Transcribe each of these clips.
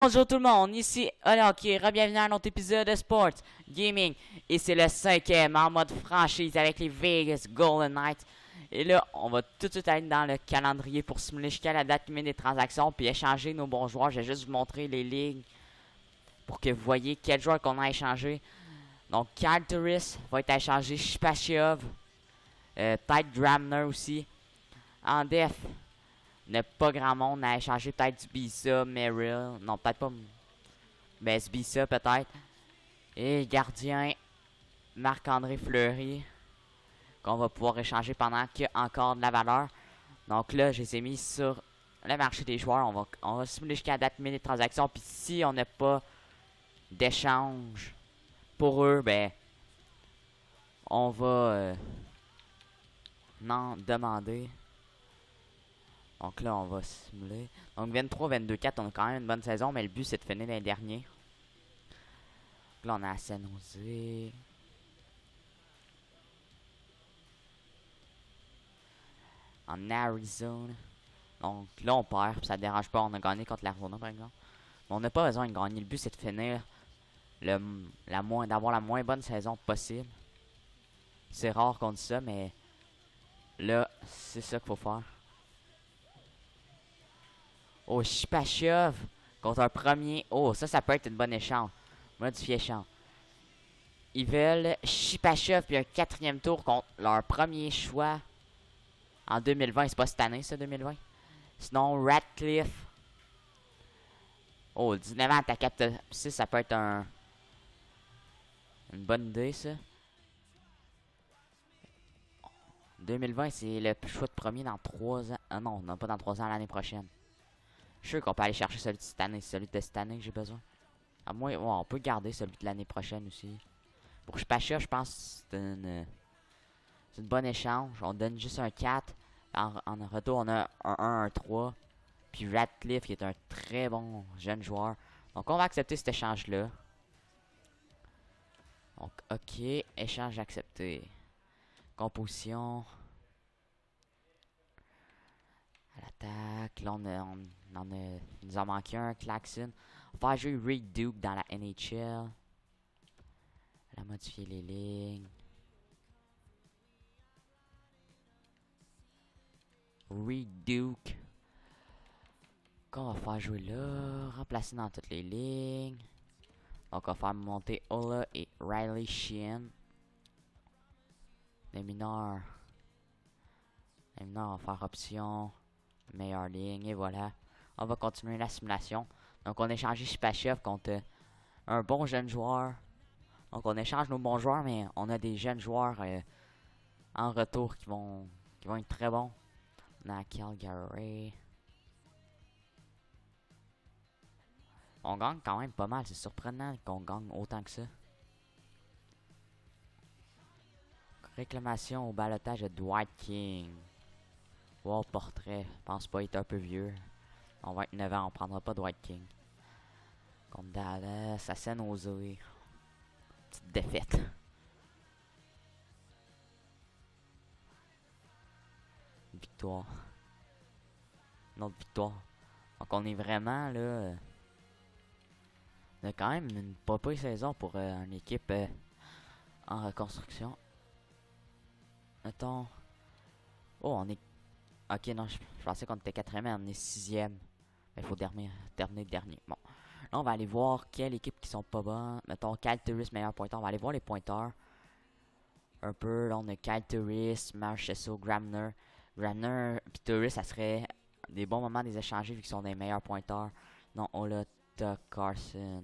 Bonjour tout le monde, ici alors qui bienvenue à un autre épisode de Sports Gaming. Et c'est le cinquième en mode franchise avec les Vegas Golden Knights. Et là, on va tout de suite aller dans le calendrier pour simuler jusqu'à la date limite des transactions puis échanger nos bons joueurs. Je vais juste vous montrer les ligues pour que vous voyez quel joueur qu'on a échangé. Donc, Kyle Turris va être échangé, Shipachyov, peut-être Dramner aussi. En def, n'a pas grand monde à échanger. Peut-être Bisa, Merrill. Non, peut-être pas. Mais Bisa, peut-être. Et gardien, Marc-André Fleury. Qu'on va pouvoir échanger pendant qu'il y a encore de la valeur. Donc là, je les ai mis sur le marché des joueurs. On va simuler jusqu'à la date limite des transactions. Puis si on n'a pas d'échange pour eux, ben, on va en demander. Donc là, on va simuler. Donc 23-22-4, on a quand même une bonne saison, mais le but, c'est de finir l'année dernière. Donc là, on a San Jose. En Arizona. Donc là, on perd, puis ça ne dérange pas. On a gagné contre l'Arizona, par exemple. Mais on n'a pas besoin de gagner. Le but, c'est de finir d'avoir la moins bonne saison possible. C'est rare qu'on dit ça, mais là, c'est ça qu'il faut faire. Oh, Shipachyov contre un premier. Oh, ça peut être une bonne échange. Modifié échange. Ils veulent Shipachyov puis un quatrième tour contre leur premier choix en 2020. C'est pas cette année, ça, 2020. Sinon, Ratcliffe. Oh, 19 ans, attaque capte. Ça peut être une bonne idée, ça. 2020, c'est le choix de premier dans 3 ans. Ah non, pas dans 3 ans, l'année prochaine. Je suis sûr qu'on peut aller chercher celui de cette année. C'est celui de cette année que j'ai besoin. À moins, on peut garder celui de l'année prochaine aussi. Pour Shipachyov, je pense que c'est une bonne échange. On donne juste un 4. En retour, on a un 1, un 3. Puis Ratcliffe, qui est un très bon jeune joueur. Donc, on va accepter cet échange-là. Donc, OK. Échange accepté. Composition. À l'attaque. Là, il nous en manque un. Claxon. On va jouer Reed Duke dans la NHL. On va modifier les lignes. Reed Duke. Qu'on va faire jouer là. Remplacer dans toutes les lignes. Donc on va faire monter Ola et Riley Sheehan. Les mineurs. On va faire option. Meilleure ligne. Et voilà. On va continuer la simulation. Donc on a échangé Shipachyov contre un bon jeune joueur. Donc on échange nos bons joueurs, mais on a des jeunes joueurs en retour qui vont être très bons. On a Calgary. On gagne quand même pas mal. C'est surprenant qu'on gagne autant que ça. Réclamation au balotage de Dwight King. Wow, portrait. Je pense pas, il est un peu vieux. On va être 9 ans, on prendra pas Dwight King. Contre Dallas, à San Jose. Petite défaite. Victoire. Une autre victoire. Donc on est vraiment là. On a quand même une pas pire saison pour une équipe en reconstruction. Mettons. Oh, on est. Ok, non, je pensais qu'on était 4ème, mais on est 6ème. Il faut terminer dernier. Bon. Là, on va aller voir quelles équipes qui sont pas bonnes. Mettons, Kyle Turris, meilleur pointeur. On va aller voir les pointeurs. Un peu. Là, on a Kyle Turris, Marchessault, Gramner. Gramner et Turris, ça serait des bons moments des échanger vu qu'ils sont des meilleurs pointeurs. Non, Olota, Carson.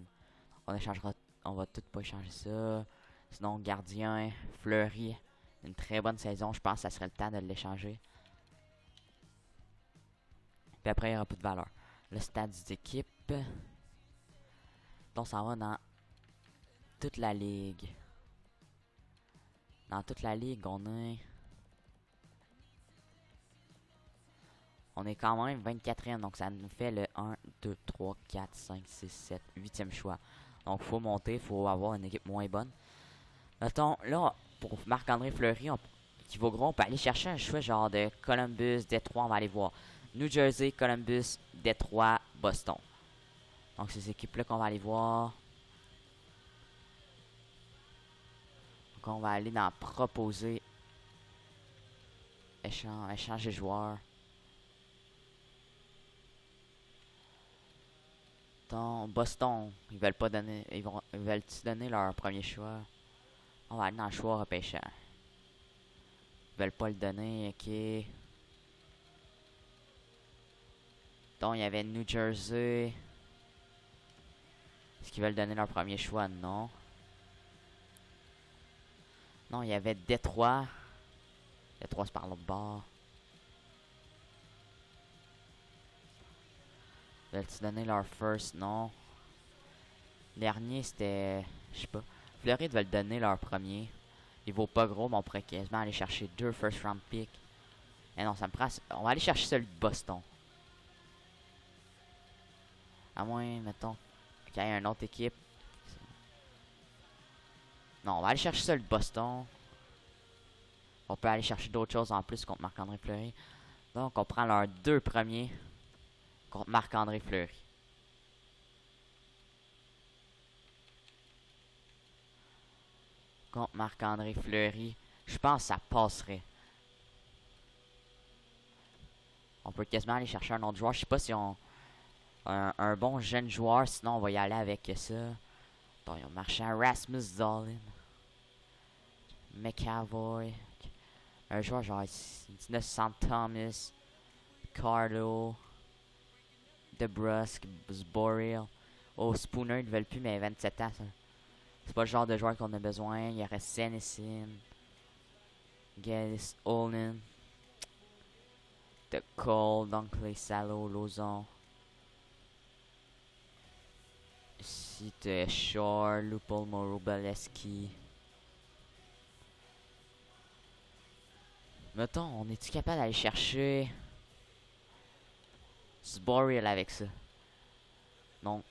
On va tout pas échanger ça. Sinon, gardien, Fleury. Une très bonne saison. Je pense que ça serait le temps de l'échanger. Puis après, il n'y aura plus de valeur. Le stade des équipes. Donc, on s'en va dans toute la ligue. Dans toute la ligue, on est quand même 24ème. Donc, ça nous fait le 1, 2, 3, 4, 5, 6, 7, 8e choix. Donc, il faut monter. Il faut avoir une équipe moins bonne. Mettons, là, pour Marc-André Fleury, qui vaut gros, on peut aller chercher un choix genre de Columbus, Détroit. On va aller voir. New Jersey, Columbus, Détroit, Boston. Donc, ces équipes-là qu'on va aller voir. Donc, on va aller dans proposer. Échanger joueurs. Donc, Boston, ils veulent pas donner. Ils veulent-tu donner leur premier choix? On va aller dans le choix repêcheur. Ils veulent pas le donner, ok. Donc, il y avait New Jersey. Est-ce qu'ils veulent donner leur premier choix? Non. Non, il y avait Détroit. Détroit, c'est par l'autre bord. Veulent-tu donner leur first? Non. Dernier, c'était... Je sais pas. Floride veulent donner leur premier. Il vaut pas gros, mais on pourrait quasiment aller chercher 2 first round picks. Et non, ça me prend... On va aller chercher celui de Boston. À moins, mettons, qu'il y ait une autre équipe. Non, on va aller chercher celui de Boston. On peut aller chercher d'autres choses en plus contre Marc-André Fleury. Donc, on prend leurs 2 premiers contre Marc-André Fleury. Contre Marc-André Fleury. Je pense que ça passerait. On peut quasiment aller chercher un autre joueur. Je sais pas si on... Un bon jeune joueur. Sinon, on va y aller avec ça. Donc, ils ont marché à Rasmus Dahlin. McAvoy. Un joueur genre 1960 Thomas. Carlo. DeBrusque. Zboril. Oh, Spooner, ils ne veulent plus, mais 27 ans. C'est pas le genre de joueur qu'on a besoin. Il y aurait Senesin. Geddes, Olin. The Cole, Dunkley, Salo, Lozon. Ici, t'as Shore, Lupol, Moro, Baleski. Mettons, on est-tu capable d'aller chercher Zboril avec ça? Non.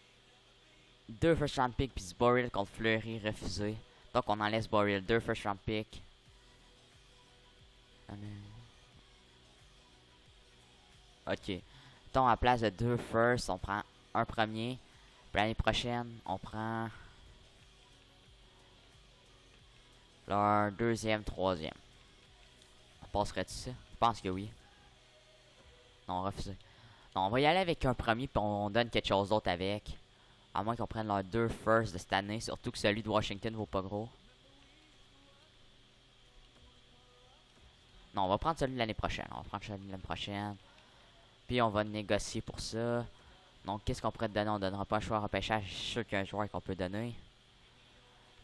2 first round pick puis Zboril contre Fleury refusé. Donc on enlève Zboril. 2 first round pick. Ok. Donc à place de 2 first, on prend un premier. Puis l'année prochaine, on prend leur deuxième, troisième. On passerait-tu ça? Je pense que oui. Non, refusé. Non, on va y aller avec un premier puis on donne quelque chose d'autre avec. À moins qu'on prenne leurs 2 first de cette année. Surtout que celui de Washington vaut pas gros. Non, on va prendre celui de l'année prochaine. On va prendre celui de l'année prochaine. Puis on va négocier pour ça. Donc, qu'est-ce qu'on pourrait te donner? On donnera pas un choix à repêchage. Je suis sûr qu'il y a un joueur qu'on peut donner.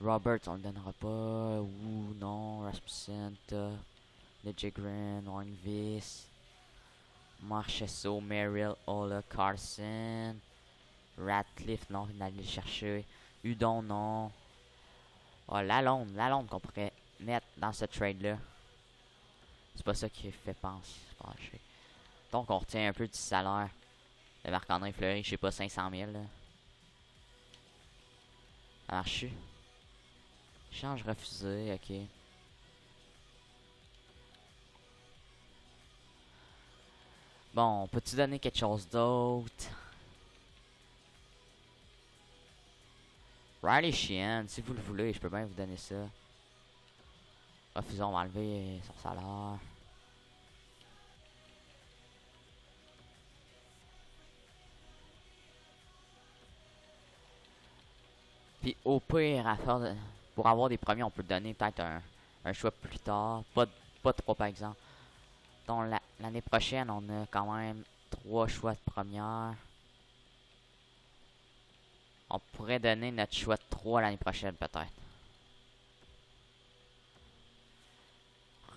Roberts, on le donnera pas. Ou non. Rasmussen, Legegren, Hornvis. Marchesso, Merrill, Ola, Carson. Ratcliffe, non, il allait le chercher. Udon, non. Oh, Lalonde qu'on pourrait mettre dans ce trade-là. C'est pas ça qui fait pencher. Donc, on retient un peu du salaire de Marc-André Fleury, je sais pas, 500 000. Là. Ça marche. Échange refusé, ok. Bon, peux-tu donner quelque chose d'autre? Riley Sheehan, si vous le voulez, je peux bien vous donner ça. Refusons, on va enlever son salaire. Puis au pire, pour avoir des premiers, on peut donner peut-être un choix plus tard. Pas trop par exemple. Donc l'année prochaine, on a quand même 3 choix de première. On pourrait donner notre choix de 3 l'année prochaine peut-être.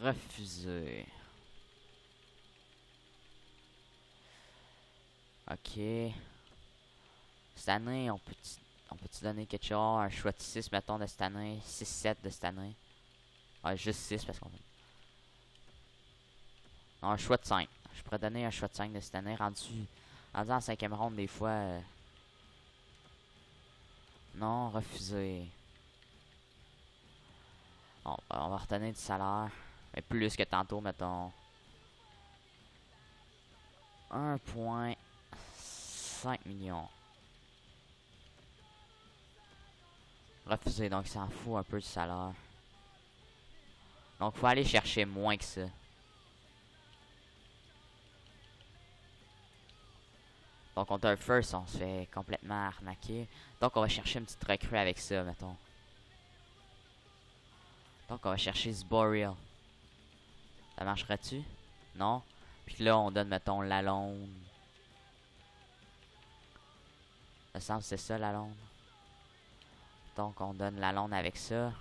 Refusé. Ok. Cette année, on peut-tu donner quelque chose? Un choix de 6, mettons, de cette année. 6-7 de cette année. Ouais, juste 6 parce qu'on... Non, un choix de 5. Je pourrais donner un choix de 5 de cette année. Rendu en 5e ronde, des fois... Non, refusé. Bon, on va retenir du salaire. Mais plus que tantôt, mettons. 1,5 million. Refusé, donc il s'en fout un peu du salaire. Donc, faut aller chercher moins que ça. Donc, on a un first, on se fait complètement arnaquer. Donc, on va chercher une petite recrue avec ça, mettons. Donc, on va chercher ce Boreal. Ça marchera-tu? Non? Puis là, on donne, mettons, Lalonde. Ça me semble que c'est ça, Lalonde. Donc, on donne Lalonde avec ça.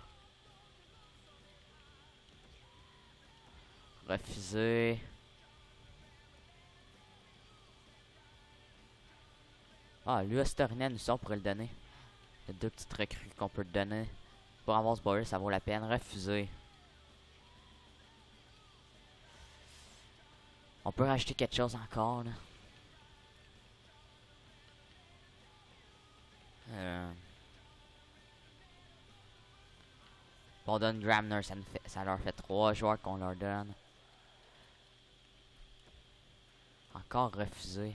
Refusé. Ah, Luostorinen, nous on pourrait le donner. Il y a deux petites recrues qu'on peut le donner. Pour avoir ce Boreal, ça vaut la peine. Refusé. On peut rajouter quelque chose encore, là. On donne Gramner, ça leur fait 3 joueurs qu'on leur donne. Encore refusé.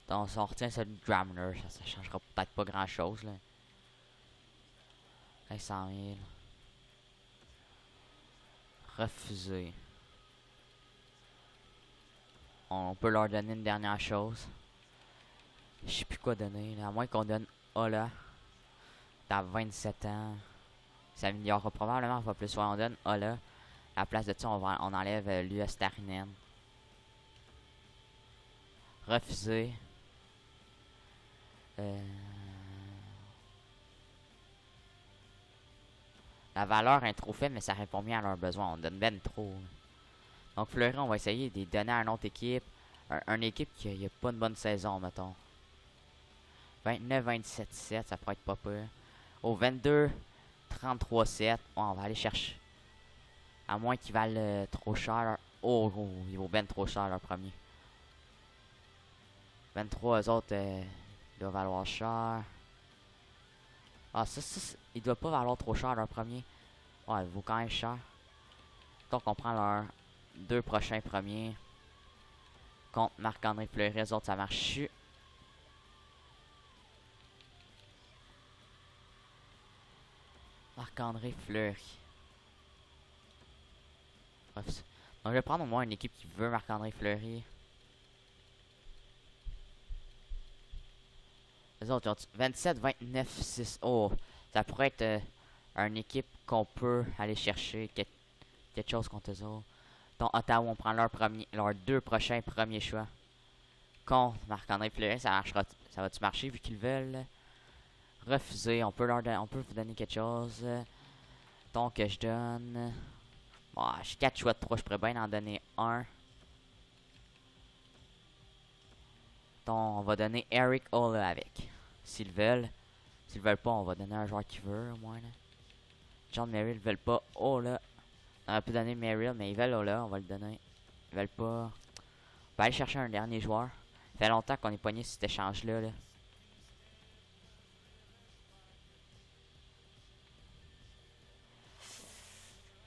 Donc, si on retient celui de Gramner, ça changera peut-être pas grand-chose, là. 500 000. Refusé. On peut leur donner une dernière chose. Je sais plus quoi donner, là. À moins qu'on donne Ola. T'as 27 ans. Ça améliorera probablement pas plus. Soit on donne Ola. À la place de ça, on enlève Luostarinen. Refusé. La valeur est trop faible, mais ça répond bien à leurs besoins. On donne ben trop. Donc Fleury, on va essayer de les donner à une autre équipe. Une équipe qui n'a pas une bonne saison, mettons. 29-27-7, ça pourrait être pas pire. Au 22-33-7, on va aller chercher. À moins qu'ils valent trop cher. Oh, ils vaut ben trop cher leur premier. 23, eux autres, ils doivent valoir cher. Ah, ça, il doit pas valoir trop cher leur premier. Ouais, il vaut quand même cher. Donc, on prend leurs 2 prochains premiers. Contre Marc-André Fleury, les autres, ça marche. Marc-André Fleury. Bref. Donc, je vais prendre au moins une équipe qui veut Marc-André Fleury. Les autres, 27, 29, 6. Oh, ça pourrait être une équipe qu'on peut aller chercher quelque chose contre eux autres. Donc, Ottawa, on prend leurs 2 prochains premiers choix. Contre Marc-André Fleury, ça va-tu marcher vu qu'ils veulent? Refuser, on peut vous donner quelque chose. Donc, je donne. Bon, j'ai 4 choix de 3, je pourrais bien en donner un. Donc, on va donner Eric Ola avec. S'ils veulent. S'ils veulent pas, on va donner un joueur qui veut, au moins. Là. John Merrill veulent pas Ola. On aurait pu donner Merrill, mais ils veulent Ola, on va le donner. Ils veulent pas. On va aller chercher un dernier joueur. Ça fait longtemps qu'on est poigné sur cet échange-là. Là.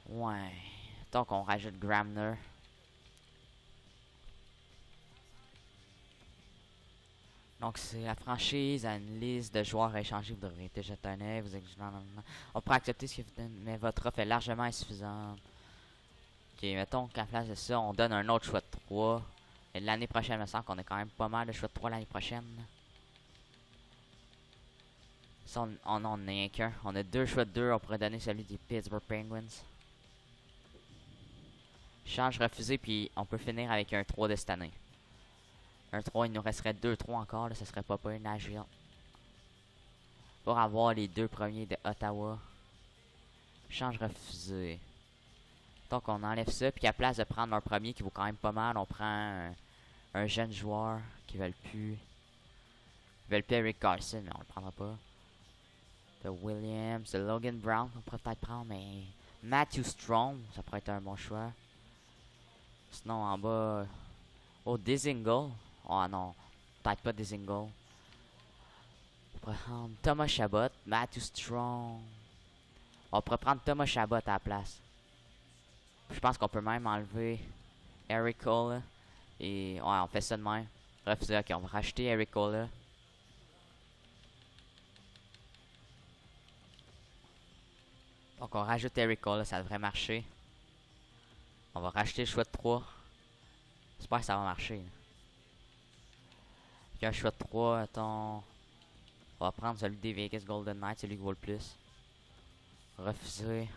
Ouais. Donc, on rajoute Gramner. Donc, c'est la franchise à une liste de joueurs à échanger. Vous devrez être jeter un œil. On pourrait accepter ce que vous donnez, mais votre offre est largement insuffisante. Ok, mettons qu'à place de ça, on donne un autre choix de 3. Et l'année prochaine, il me semble qu'on a quand même pas mal de choix de 3 l'année prochaine. Ça, on n'en a rien qu'un. On a 2 choix de 2. On pourrait donner celui des Pittsburgh Penguins. Change refusé, puis on peut finir avec un 3 de cette année. Un 3, il nous resterait 2-3 encore, là, ça serait pas un Nashville. Pour avoir les 2 premiers de Ottawa. Change refusé. Donc on enlève ça, puis à place de prendre leur premier qui vaut quand même pas mal, on prend un jeune joueur qui veulent plus. Ils veulent plus Eric Carlson, mais on le prendra pas. De Williams, de Logan Brown, on pourrait peut-être prendre, mais Matthew Strong, ça pourrait être un bon choix. Sinon en bas. Oh, Dezingle. Oh non, peut-être pas Dezingle. On pourrait prendre Thomas Chabot, Matthew Strong. On pourrait prendre Thomas Chabot à la place. Je pense qu'on peut même enlever Eric Cole. Et ouais, on fait ça de même. Refusé, ok, on va racheter Eric Cole. Donc on rajoute Eric Cole, là, ça devrait marcher. On va racheter le choix de 3. J'espère que ça va marcher. Là. Avec un choix de 3, attends. On va prendre celui des Vegas Golden Knights, celui qui vaut le plus. Refuser.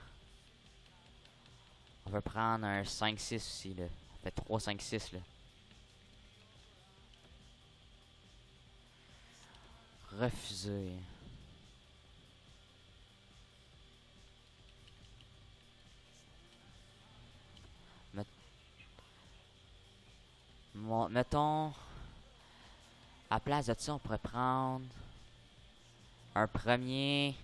On va prendre un 5-6 aussi là. Ça fait 3-5-6 là. Refuser. Mettons, à place de ça, on pourrait prendre un premier,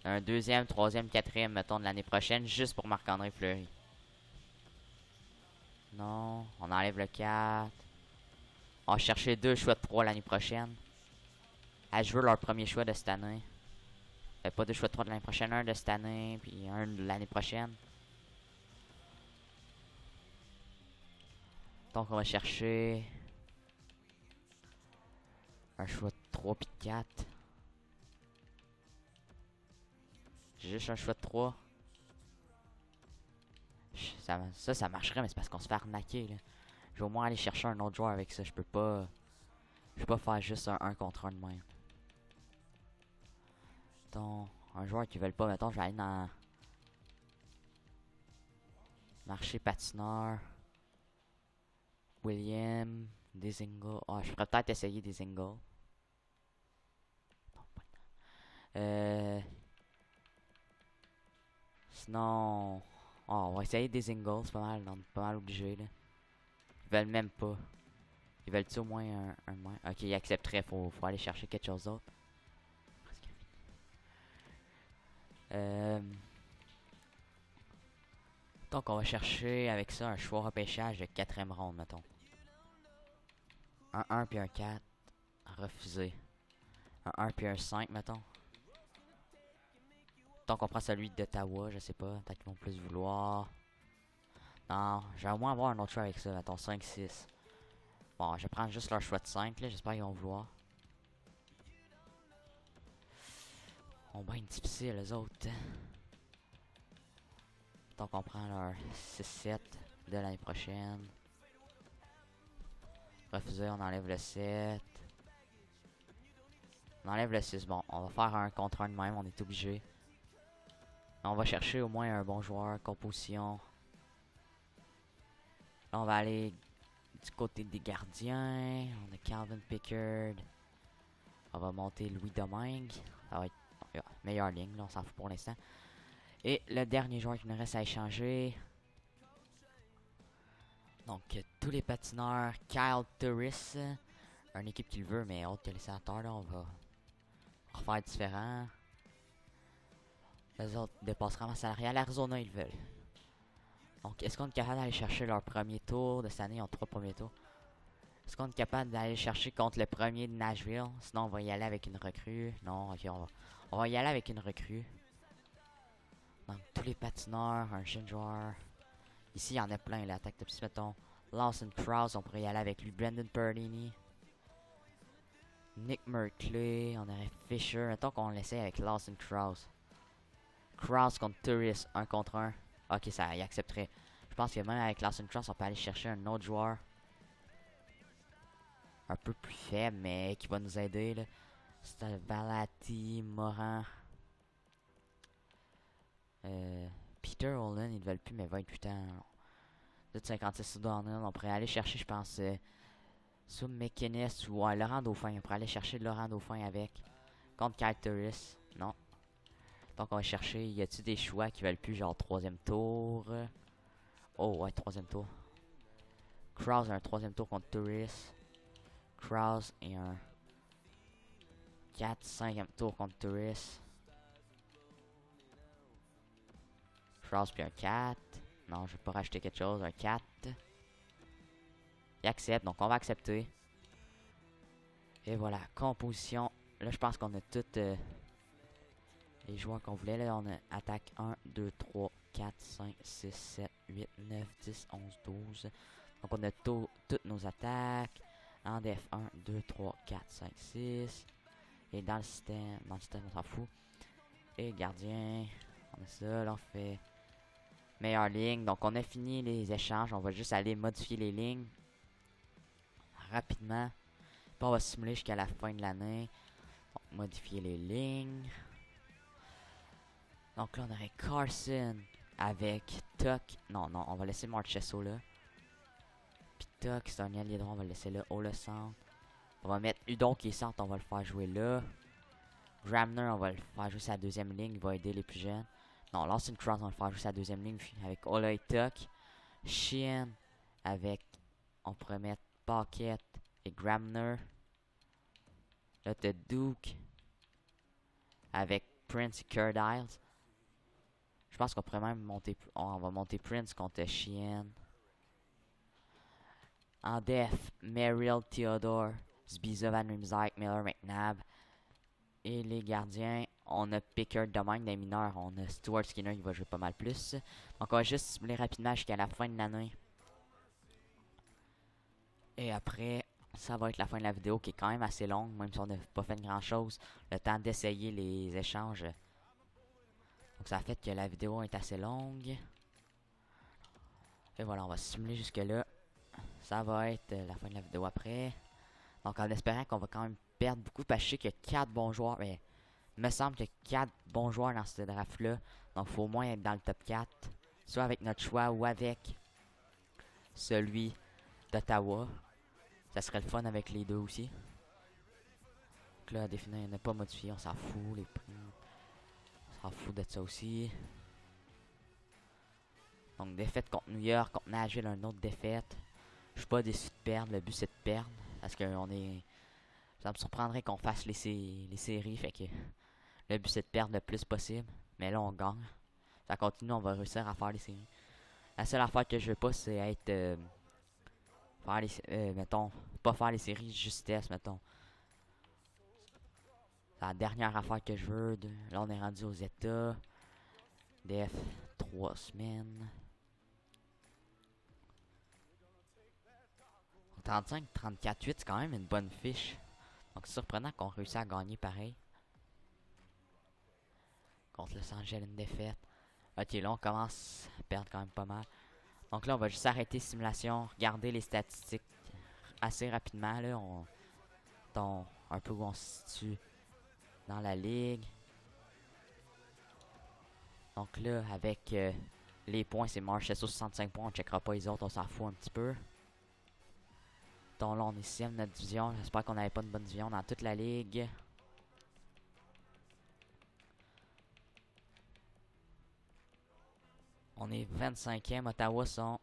un deuxième, troisième, quatrième, mettons, de l'année prochaine, juste pour Marc-André Fleury. Non, on enlève le 4. On va chercher 2 choix de 3 l'année prochaine. À jouer leur premier choix de cette année. Fait pas 2 choix de 3 de l'année prochaine, un de cette année, puis un de l'année prochaine. Donc on va chercher un choix de 3 puis de 4. J'ai juste un choix de 3. Ça marcherait, mais c'est parce qu'on se fait arnaquer là. Je vais au moins aller chercher un autre joueur avec ça. Je peux pas faire juste un 1 contre 1 de même. Donc, un joueur qui veulent pas, mettons, je vais aller dans marché patineur. William, Dezingle. Ah, je pourrais peut-être essayer Dezingle. Sinon, oh, on va essayer Dezingle. C'est pas mal obligé là. Ils veulent même pas. Ils veulent-tu au moins un de moins? Ok, ils accepteraient. Faut aller chercher quelque chose d'autre. Donc on va chercher avec ça un choix repêchage de 4ème ronde, mettons. Un 1 puis un 4. Refusé. Un 1 puis un 5, mettons. Donc on prend celui d'Ottawa, je sais pas. Peut-être qu'ils vont plus vouloir. Non, je vais au moins avoir un autre choix avec ça, mettons 5-6. Bon, je vais prendre juste leur choix de 5, là. J'espère qu'ils vont vouloir. On va être difficile, les autres. Donc on prend leur 6-7 de l'année prochaine. Refusé, on enlève le 7. On enlève le 6. Bon, on va faire un contre 1 de même, on est obligé. On va chercher au moins un bon joueur, composition. Là, on va aller du côté des gardiens. On a Calvin Pickard. On va monter Louis Domingue. Ça va être meilleure ligne, là, on s'en fout pour l'instant. Et le dernier joueur qui nous reste à échanger. Donc, tous les patineurs. Kyle Turris. Une équipe qui le veut, mais autre que les sénateurs, là, on va refaire différent. Les autres dépasseront ma salariale. Arizona, ils veulent. Donc, est-ce qu'on est capable d'aller chercher leur premier tour de cette année? Ils ont 3 premiers tours. Est-ce qu'on est capable d'aller chercher contre le premier de Nashville? Sinon, on va y aller avec une recrue. Non, ok, on va y aller avec une recrue. Donc, tous les patineurs, un jeune joueur. Ici, il y en a plein, l'attaque de petits, mettons. Lawson Krause, on pourrait y aller avec lui. Brendan Perlini. Nick Merkley. On aurait Fisher. Mettons qu'on l'essaie avec Lawson Krause. Krause contre Turris, 1 contre 1. Ok, ça y accepterait. Je pense que même avec Lawson Krause, on peut aller chercher un autre joueur. Un peu plus faible, mais qui va nous aider, là. C'est Valati, Morin. Peter Holland, ils ne veulent plus, mais 28 ans. 2,56 sous Donald. On pourrait aller chercher, je pense, sous McInnes ou Laurent Dauphin. On pourrait aller chercher Laurent Dauphin avec. Contre Kyle Turris. Non. Donc, on va chercher. Y a-t-il des choix qui veulent plus, genre 3ème tour? Oh, ouais, 3ème tour. Krause a un 3ème tour contre Turris. Krause et un 4-5ème tour contre Turris. Krause puis un 4. Non, je vais pas racheter quelque chose. Un 4. Il accepte, donc on va accepter. Et voilà, composition. Là, je pense qu'on a toutes les joueurs qu'on voulait. Là, on a attaque 1, 2, 3, 4, 5, 6, 7, 8, 9, 10, 11, 12. Donc on a toutes nos attaques. En def 1, 2, 3, 4, 5, 6. Et dans le système on s'en fout. Et gardien, On a ça, là, on fait meilleure ligne. Donc, on a fini les échanges. On va juste aller modifier les lignes rapidement. Puis, on va simuler jusqu'à la fin de l'année. Donc, modifier les lignes. Donc, là, on aurait Carson avec Tuck. Non, on va laisser Marchesso là. Puis Tuck, c'est un allié droit, on va le laisser là, haut le centre. On va mettre Udon qui est centre, on va le faire jouer là. Gramner, on va le faire jouer sa deuxième ligne, il va aider les plus jeunes. Non, Lawson Cross, on va le faire jouer sa deuxième ligne avec Ola et Tuck. Sheehan avec, on pourrait mettre Paquette et Gramner. Là, t'as Duke avec Prince et Kurt Isles. Je pense qu'on pourrait même monter, on va monter Prince contre Sheehan. En def, Merrill, Theodore, Zbiza, Van Riemsdyk, Miller, McNabb. Et les gardiens, on a Pickard de même des mineurs. On a Stuart Skinner qui va jouer pas mal plus. Donc on va juste simuler rapidement jusqu'à la fin de l'année. Et après, ça va être la fin de la vidéo qui est quand même assez longue, même si on n'a pas fait grand chose. Le temps d'essayer les échanges. Donc ça fait que la vidéo est assez longue. Et voilà, on va simuler jusque là. Ça va être la fin de la vidéo après. Donc en espérant qu'on va quand même perdre beaucoup. Parce que je sais qu'il y a 4 bons joueurs. Mais il me semble qu'il y a 4 bons joueurs dans ce draft là. Donc il faut au moins être dans le top 4. Soit avec notre choix ou avec celui d'Ottawa. Ça serait le fun avec les deux aussi. Donc là, définir, il n'est pas modifié. On s'en fout. Les prix. On s'en fout de ça aussi. Donc défaite contre New York, contre Nashville, une autre défaite. Je suis pas déçu de perdre, le but c'est de perdre. Parce qu'on est. Ça me surprendrait qu'on fasse les séries. Fait que le but c'est de perdre le plus possible. Mais là on gagne. Ça continue, on va réussir à faire les séries. La seule affaire que je veux pas c'est être. Faire les. Mettons. Pas faire les séries justesse, mettons. C'est la dernière affaire que je veux. Là on est rendu aux États. Def 3 semaines. 35, 34, 8, c'est quand même une bonne fiche. Donc c'est surprenant qu'on réussisse à gagner pareil. Contre Los Angeles, une défaite. Ok, là on commence à perdre quand même pas mal. Donc là on va juste arrêter simulation, regarder les statistiques assez rapidement. Là, un peu où on se situe dans la ligue. Donc là, avec les points, c'est Marchesso 65 points. On checkera pas les autres, on s'en fout un petit peu. Donc là, on est 6ème de notre division. J'espère qu'on n'avait pas une bonne division dans toute la ligue. On est 25e. Ottawa sont...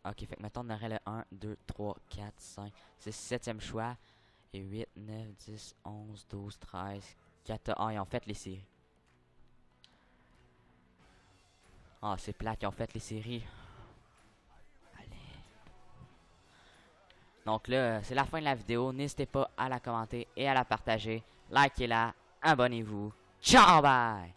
Ok, fait que maintenant on aurait le 1, 2, 3, 4, 5, 6, 7e choix. Et 8, 9, 10, 11, 12, 13, 14... Ah, ils ont fait les séries. Ah, c'est plate, ils ont fait les séries. Donc là, c'est la fin de la vidéo. N'hésitez pas à la commenter et à la partager. Likez-la, abonnez-vous. Ciao, bye!